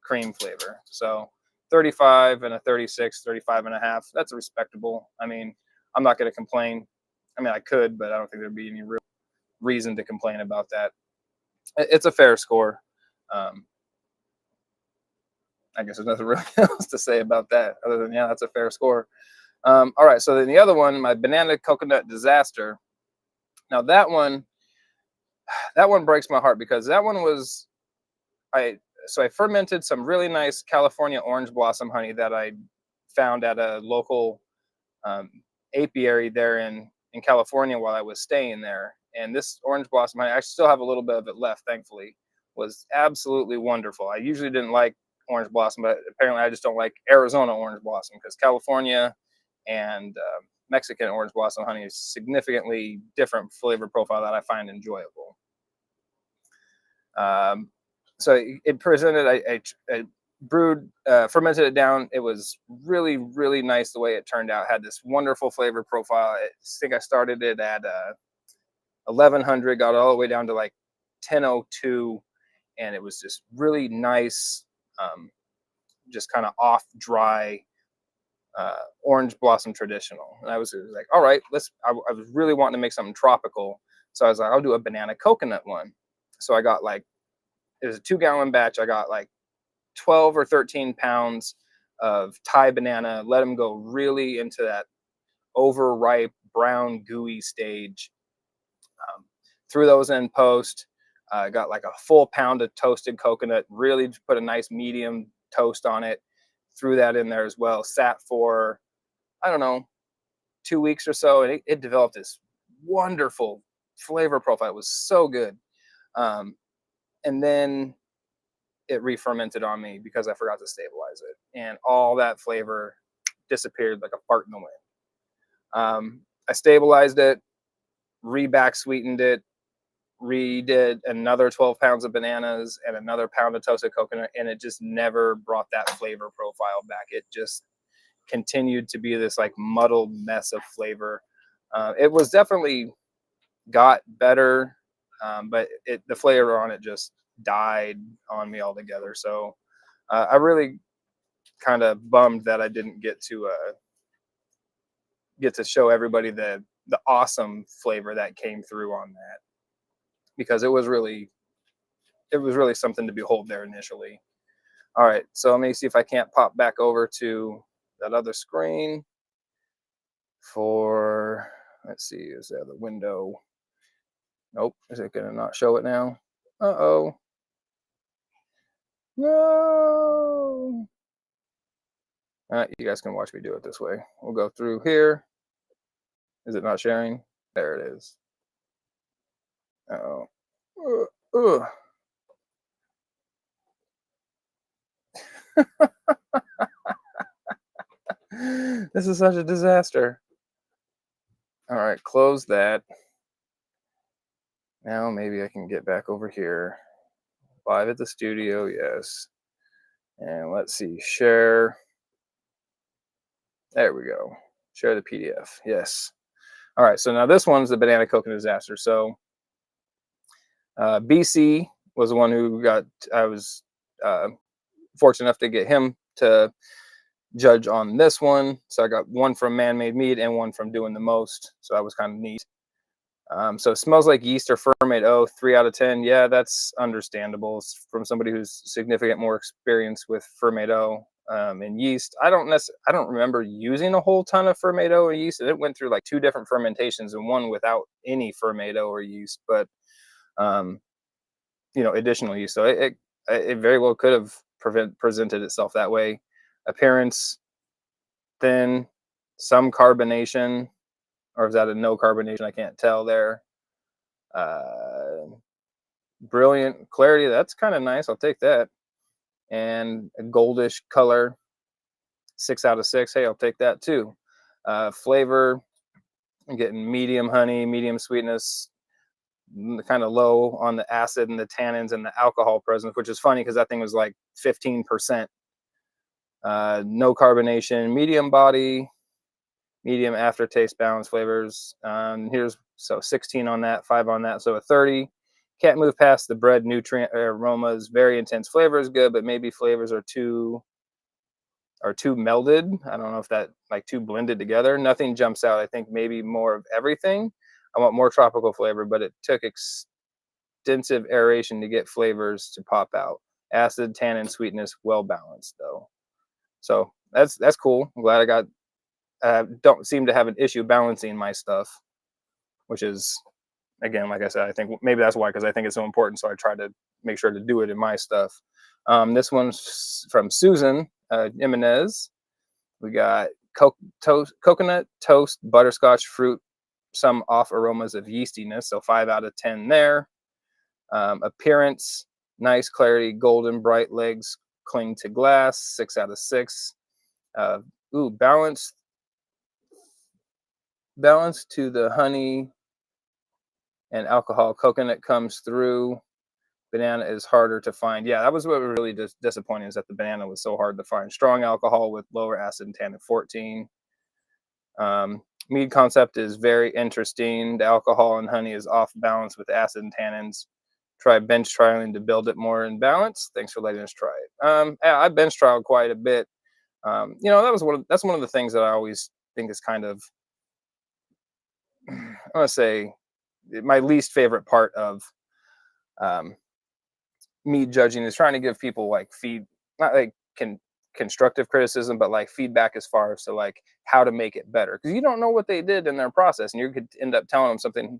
cream flavor. So 35 and a 36, 35 and a half. That's respectable. I mean, I'm not going to complain. I mean, I could, but I don't think there'd be any real reason to complain about that. It's a fair score. I guess there's nothing really else to say about that other than, yeah, that's a fair score. All right, so then the other one, my banana coconut disaster. Now that one breaks my heart because that one was, I fermented some really nice California orange blossom honey that I found at a local apiary there in California while I was staying there. And this orange blossom honey, I still have a little bit of it left, thankfully, was absolutely wonderful. I usually didn't like orange blossom, but apparently I just don't like Arizona orange blossom because California and Mexican orange blossom honey is significantly different flavor profile that I find enjoyable. So it presented, I brewed, fermented it down. It was really, really nice the way it turned out. Had this wonderful flavor profile. I think I started it at 1100, got all the way down to like 1002, and it was just really nice, just kind of off dry orange blossom traditional. And I was like, all right, I was really wanting to make something tropical, so I was like, I'll do a banana coconut one. So I got like, it was a 2-gallon batch. I got like 12 or 13 pounds of Thai banana, let them go really into that overripe brown gooey stage. Threw those in post. Got like a full pound of toasted coconut, really put a nice medium toast on it. Threw that in there as well. Sat for, I don't know, 2 weeks or so, and it developed this wonderful flavor profile. It was so good. And then it re-fermented on me because I forgot to stabilize it, and all that flavor disappeared like a fart in the wind. I stabilized it, back sweetened it, redid another 12 pounds of bananas and another pound of toasted coconut, and it just never brought that flavor profile back. It just continued to be this like muddled mess of flavor. It was definitely got better, but the flavor on it just died on me altogether. So I really kind of bummed that I didn't get to show everybody the awesome flavor that came through on that, because it was really something to behold there initially. All right, so let me see if I can't pop back over to that other screen for, let's see, is there the window? Nope. Is it gonna not show it now? Uh-oh. No. All right, you guys can watch me do it this way. We'll go through here. Is it not sharing? There it is. Uh-oh. This is such a disaster. All right, close that. Now maybe I can get back over here. Live at the studio, yes. And let's see, share. There we go. Share the PDF, yes. All right, so now this one's the banana coconut disaster. So BC was the one who I was fortunate enough to get him to judge on this one. So I got one from Man-Made Mead and one from Doing the Most. So that was kind of neat. So it smells like yeast or ferment. Oh, 3 out of 10. Yeah, that's understandable. It's from somebody who's significant more experience with fermento and yeast. I don't remember using a whole ton of fermento or yeast. It went through like 2 different fermentations and one without any fermento or yeast, but additional yeast. So it very well could have presented itself that way. Appearance thin, some carbonation, or is that a no carbonation? I can't tell there. Brilliant clarity. That's kind of nice. I'll take that. And a goldish color. 6 out of 6. Hey, I'll take that too. Flavor. I'm getting medium honey, medium sweetness. kind of low on the acid and the tannins and the alcohol presence, which is funny because that thing was like 15%. No carbonation, medium body, medium aftertaste, balanced flavors. Here's so 16 on that, 5 on that, so a 30. Can't move past the bread nutrient aromas. Very intense flavor is good, but maybe flavors are too melded. I don't know if that like too blended together. Nothing jumps out. I think maybe more of everything. I want more tropical flavor, but it took extensive aeration to get flavors to pop out. Acid, tannin, sweetness, well balanced though. So that's cool. I'm glad I got. Don't seem to have an issue balancing my stuff, which is, again, like I said, I think maybe that's why, because I think it's so important. So I try to make sure to do it in my stuff. This one's from Susan Jimenez. We got coconut, toast, butterscotch, fruit, some off aromas of yeastiness. So 5 out of 10 there. Appearance, nice clarity, golden, bright legs cling to glass. 6 out of 6. Balance to the honey and alcohol. Coconut comes through. Banana is harder to find. Yeah, that was what was really disappointing, is that the banana was so hard to find. Strong alcohol with lower acid and tannin, 14. Mead concept is very interesting. The alcohol and honey is off balance with acid and tannins. Try bench trialing to build it more in balance. Thanks for letting us try it. I bench trialed quite a bit. That's one of the things that I always think is kind of, I want to say, my least favorite part of mead judging is trying to give people like not like constructive criticism, but like feedback as far as to like how to make it better, because you don't know what they did in their process, and you could end up telling them something,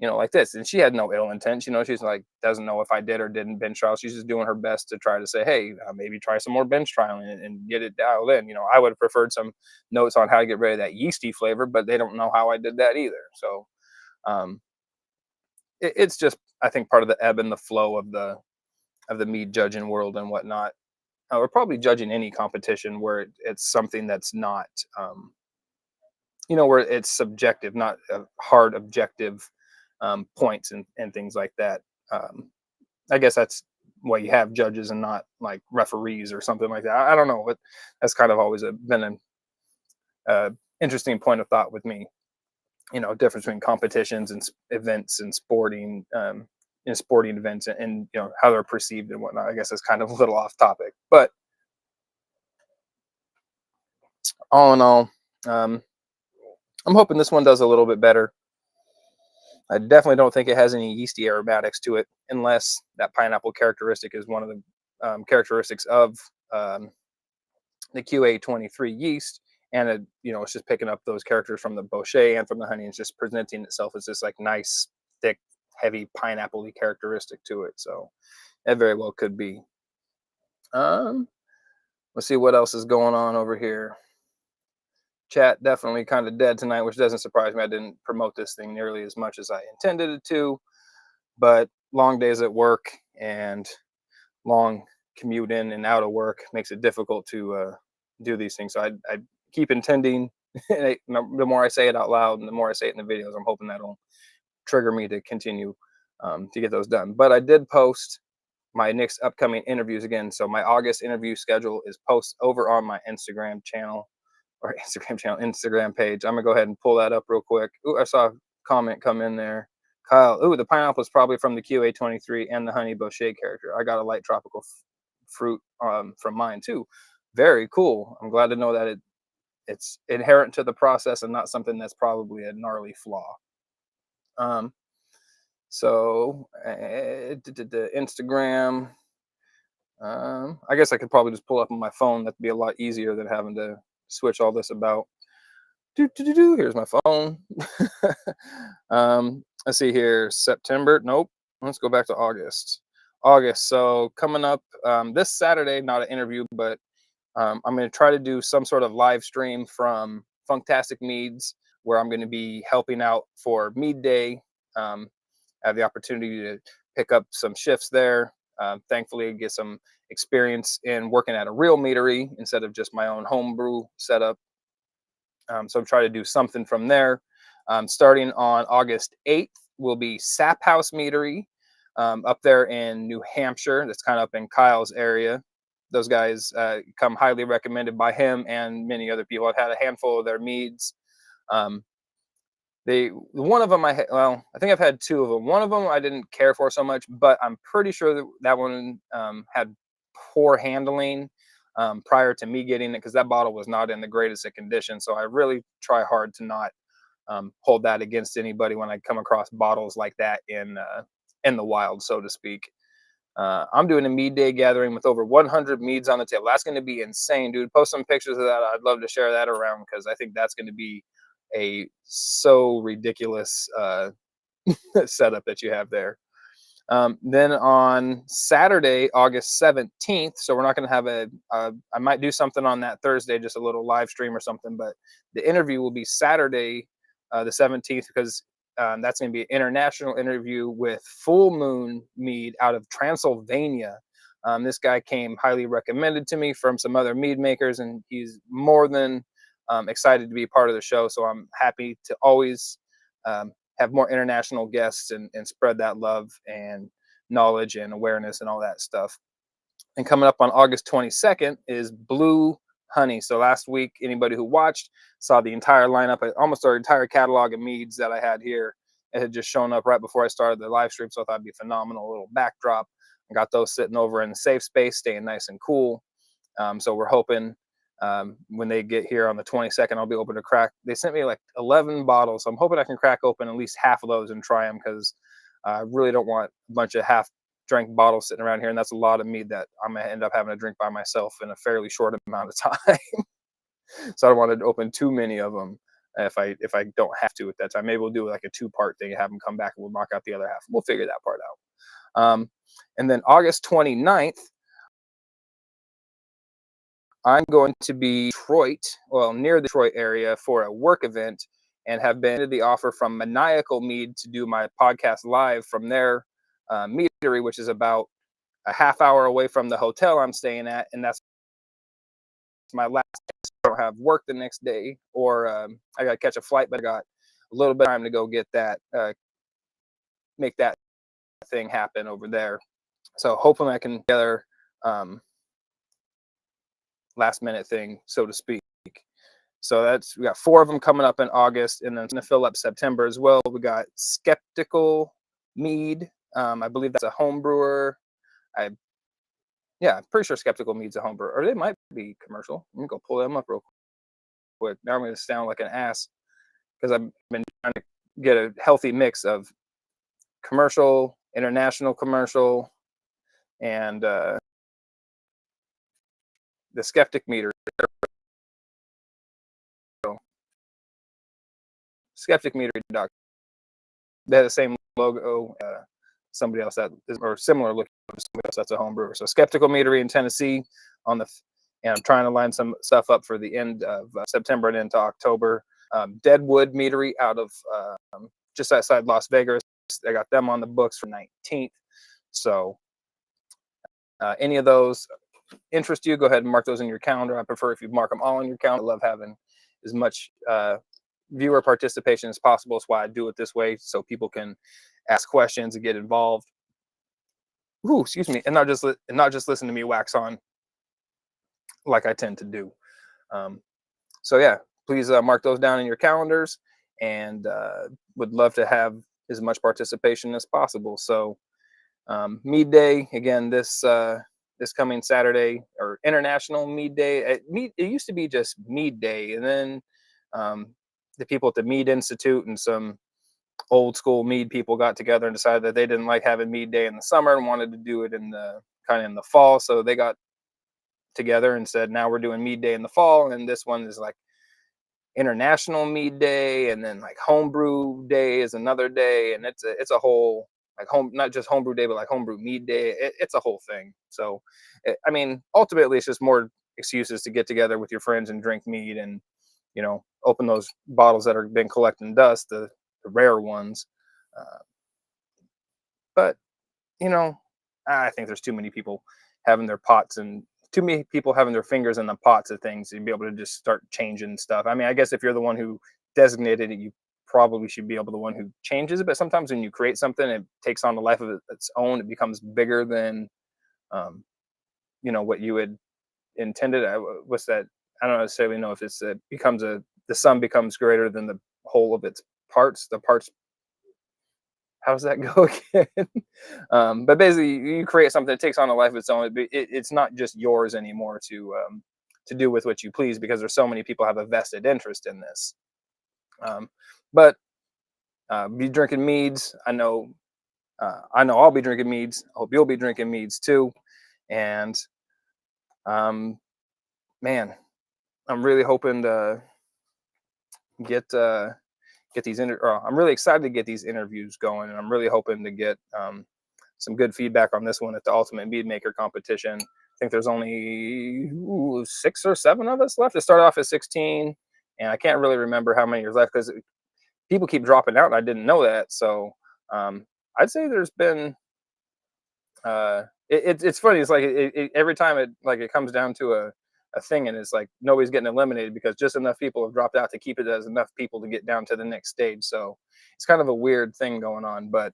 like this. And she had no ill intent. She's like, doesn't know if I did or didn't bench trial. She's just doing her best to try to say, hey, maybe try some more bench trialing and get it dialed in. I would have preferred some notes on how to get rid of that yeasty flavor, but they don't know how I did that either. So it's just, I think, part of the ebb and the flow of the mead judging world and whatnot. We're probably judging any competition where it's something that's not, where it's subjective, not hard objective points and things like that. I guess that's why you have judges and not like referees or something like that. I don't know, but that's kind of always been an interesting point of thought with me. Difference between competitions and events and sporting events and how they're perceived and whatnot. I guess it's kind of a little off topic, but all in all, I'm hoping this one does a little bit better. I definitely don't think it has any yeasty aromatics to it, unless that pineapple characteristic is one of the characteristics of the QA23 yeast, and it's just picking up those characters from the Bochet and from the honey, and it's just presenting itself as this like nice, thick, heavy pineapple-y characteristic to it. So it very well could be. Let's see what else is going on over here. Chat definitely kind of dead tonight, which doesn't surprise me. I didn't promote this thing nearly as much as I intended it to, but long days at work and long commute in and out of work makes it difficult to do these things. So I keep intending. The more I say it out loud and the more I say it in the videos, I'm hoping that'll trigger me to continue to get those done. But I did post my next upcoming interviews again. So my August interview schedule is posted over on my Instagram page. I'm gonna go ahead and pull that up real quick. Ooh, I saw a comment come in there. Kyle, the pineapple is probably from the QA23 and the honey Bochet character. I got a light tropical fruit from mine too. Very cool. I'm glad to know that it's inherent to the process and not something that's probably a gnarly flaw. So the Instagram, I guess I could probably just pull up on my phone. That'd be a lot easier than having to switch all this about. Here's my phone. Let's see here. September. Nope. Let's go back to August. So coming up this Saturday, not an interview, but I'm going to try to do some sort of live stream from Funktastic Meads, where I'm going to be helping out for Mead Day. I have the opportunity to pick up some shifts there. Thankfully, get some experience in working at a real meadery instead of just my own homebrew setup. So I'm trying to do something from there. Starting on August 8th, will be Sap House Meadery up there in New Hampshire. That's kind of up in Kyle's area. Those guys come highly recommended by him and many other people. I've had a handful of their meads. One of them I think I've had two of them. One of them I didn't care for so much, but I'm pretty sure that one had poor handling prior to me getting it, because that bottle was not in the greatest of condition. So I really try hard to not hold that against anybody when I come across bottles like that in the wild, so to speak. I'm doing a mead day gathering with over 100 meads on the table. That's going to be insane, dude. Post some pictures of that. I'd love to share that around, because I think that's going to be a so ridiculous setup that you have there. Then on Saturday, August 17th, so we're not going to have I might do something on that Thursday, just a little live stream or something, but the interview will be Saturday, the 17th, because that's going to be an international interview with Full Moon Mead out of Transylvania. This guy came highly recommended to me from some other mead makers, and he's more than excited to be part of the show. So I'm happy to always have more international guests and spread that love and knowledge and awareness and all that stuff. And coming up on August 22nd is Blue Honey. So last week, anybody who watched saw the entire lineup, almost our entire catalog of meads that I had here. It had just shown up right before I started the live stream, so I thought it'd be a phenomenal little backdrop. I got those sitting over in the safe space, staying nice and cool. So we're hoping when they get here on the 22nd, I'll be able to crack. They sent me like 11 bottles, so I'm hoping I can crack open at least half of those and try them, because I really don't want a bunch of half-drank bottles sitting around here, and that's a lot of mead that I'm gonna end up having to drink by myself in a fairly short amount of time. So I don't want to open too many of them if I don't have to at that time. Maybe we'll do like a two-part thing and have them come back and we'll knock out the other half. We'll figure that part out. And then August 29th, I'm going to be Detroit, near the Detroit area, for a work event, and have been the offer from Maniacal Mead to do my podcast live from their meadery, which is about a half hour away from the hotel I'm staying at, and that's my last day. So I don't have work the next day, or I got to catch a flight, but I got a little bit of time to go get that, make that thing happen over there. So hopefully I can get together last minute thing, so to speak. So we got 4 of them coming up in August, and then it's going to fill up September as well. We got Skeptical Mead. I believe that's a home brewer. I'm pretty sure Skeptical Mead's a home brewer, or they might be commercial. I'm going to go pull them up real quick. Now I'm going to sound like an ass, because I've been trying to get a healthy mix of commercial, international commercial, and the Skeptic meter. Skeptic meter. They have the same logo. Somebody else that is, or similar looking to somebody else that's a home brewer. So Skeptical Meadery in Tennessee and I'm trying to line some stuff up for the end of September and into October. Deadwood Meadery out of just outside Las Vegas. I got them on the books for 19th. So any of those interest you, go ahead and mark those in your calendar. I prefer if you mark them all in your calendar. I love having as much viewer participation as possible. That's why I do it this way, so people can ask questions and get involved. Ooh, excuse me, and not just listen to me wax on like I tend to do. So yeah, please mark those down in your calendars, and would love to have as much participation as possible. So Mead Day again this coming Saturday, or International Mead Day. It used to be just Mead Day, and then the people at the Mead Institute and some old school mead people got together and decided that they didn't like having Mead Day in the summer and wanted to do it in the fall. So they got together and said, now we're doing Mead Day in the fall, and this one is like International Mead Day, and then like Homebrew Day is another day, and it's a whole, like, not just Homebrew Day, but like Homebrew Mead Day. It's a whole thing. So I mean, ultimately it's just more excuses to get together with your friends and drink mead, and open those bottles that have been collecting dust, the rare ones. But I think there's too many people having their pots, and too many people having their fingers in the pots of things to be able to just start changing stuff. I mean, I guess if you're the one who designated it, you probably should be able the one who changes it. But sometimes when you create something, it takes on the life of its own. It becomes bigger than um, what you had intended. What's that? I don't necessarily know if it's becomes the sum becomes greater than the whole of its parts. The parts, how does that go again? But basically, you create something that takes on a life of its own. It's not just yours anymore to do with what you please, because there's so many people have a vested interest in this. But be drinking meads. I know I'll be drinking meads. I hope you'll be drinking meads too. And man, I'm really hoping to get I'm really excited to get these interviews going, and I'm really hoping to get some good feedback on this one at the Ultimate Mead Maker competition. I think there's only 6 or 7 of us left. It started off at 16, and I can't really remember how many years left because people keep dropping out, and I didn't know that. So I'd say there's been. It's funny. It's like every time it comes down to a thing, and it's like nobody's getting eliminated because just enough people have dropped out to keep it as enough people to get down to the next stage. So it's kind of a weird thing going on, but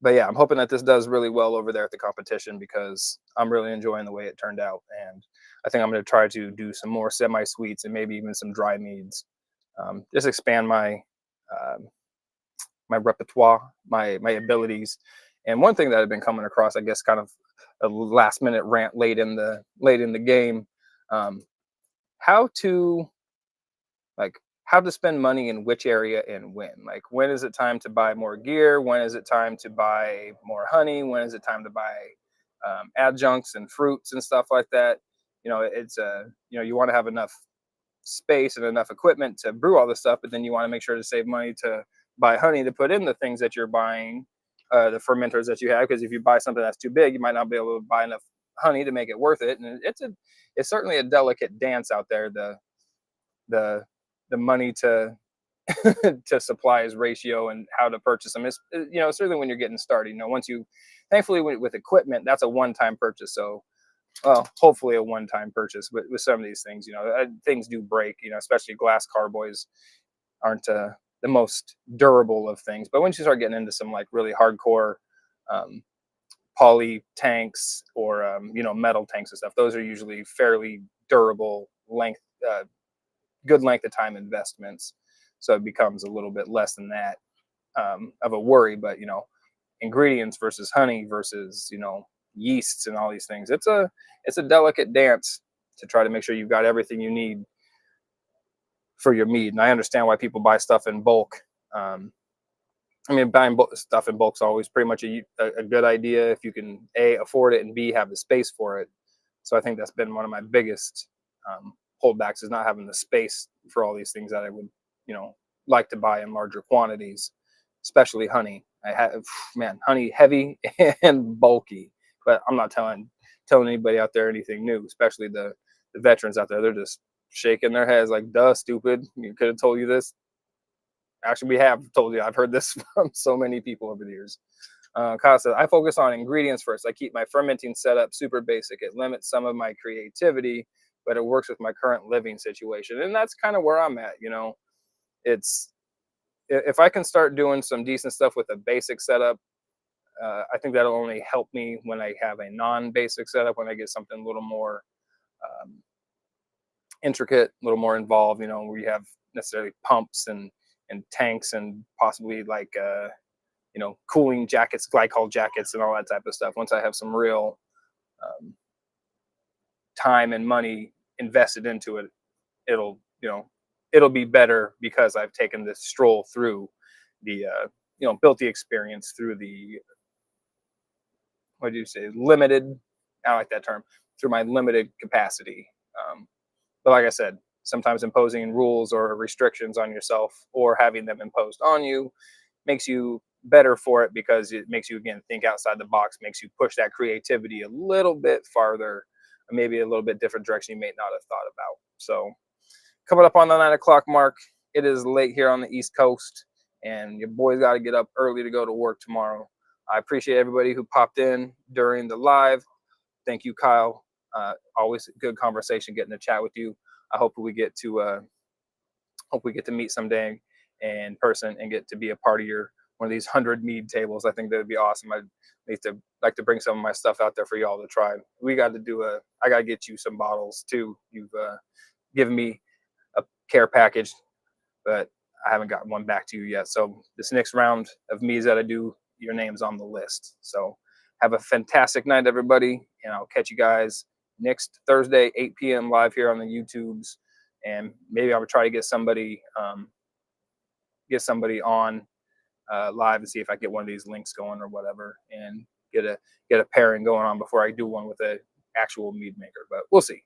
yeah, I'm hoping that this does really well over there at the competition, because I'm really enjoying the way it turned out, and I think I'm going to try to do some more semi-sweets and maybe even some dry meads, just expand my my repertoire, my abilities. And one thing that I've been coming across, I guess, kind of a last minute rant late in the game, how to how to spend money in which area and when. Like, when is it time to buy more gear? When is it time to buy more honey? When is it time to buy adjuncts and fruits and stuff like that? It's you want to have enough space and enough equipment to brew all this stuff, but then you want to make sure to save money to buy honey to put in the things that you're buying, the fermenters that you have, because if you buy something that's too big, you might not be able to buy enough honey to make it worth it. And it's certainly a delicate dance out there. The money to to supplies ratio and how to purchase them is, certainly when you're getting started. Once you, thankfully, with equipment, that's a one-time purchase. So, well, hopefully a one-time purchase. But with some of these things, things do break. Especially glass carboys aren't the most durable of things. But once you start getting into some like really hardcore poly tanks or metal tanks and stuff, those are usually fairly durable good length of time investments. So it becomes a little bit less than that of a worry. But ingredients versus honey versus yeasts and all these things, it's a delicate dance to try to make sure you've got everything you need for your mead. And I understand why people buy stuff in bulk. Buying stuff in bulk is always pretty much a good idea if you can A, afford it, and B, have the space for it. So I think that's been one of my biggest holdbacks, is not having the space for all these things that I would like to buy in larger quantities, especially honey. Honey heavy and bulky. But I'm not telling anybody out there anything new, especially the veterans out there. They're just shaking their heads like, duh, stupid. You could have told you this. Actually, we have told you. I've heard this from so many people over the years. Kyle says, I focus on ingredients first. I keep my fermenting setup super basic. It limits some of my creativity, but it works with my current living situation. And that's kind of where I'm at. It's, if I can start doing some decent stuff with a basic setup, I think that'll only help me when I have a non-basic setup, when I get something a little more intricate, a little more involved, where you have necessarily pumps and tanks and possibly like cooling jackets, glycol jackets, and all that type of stuff. Once I have some real time and money invested into it, it'll be better, because I've taken this stroll through the built the experience through the, what do you say, limited, I like that term, through my limited capacity. But like I said, sometimes imposing rules or restrictions on yourself, or having them imposed on you, makes you better for it, because it makes you, again, think outside the box, makes you push that creativity a little bit farther, maybe a little bit different direction you may not have thought about. So coming up on the 9 o'clock mark, it is late here on the East Coast, and your boy's got to get up early to go to work tomorrow. I appreciate everybody who popped in during the live. Thank you, Kyle. Always a good conversation getting to chat with you. I hope we get to Hope we get to meet someday in person and get to be a part of your one of these 100 mead tables. I think that would be awesome. I'd like to bring some of my stuff out there for y'all to try. We got to do I got to get you some bottles too. You've given me a care package, but I haven't got one back to you yet. So this next round of meads that I do, your name's on the list. So have a fantastic night, everybody, and I'll catch you guys next Thursday, 8 p.m. live here on the YouTubes. And maybe I'll try to get somebody on live and see if I get one of these links going or whatever, and get a pairing going on before I do one with an actual mead maker. But we'll see.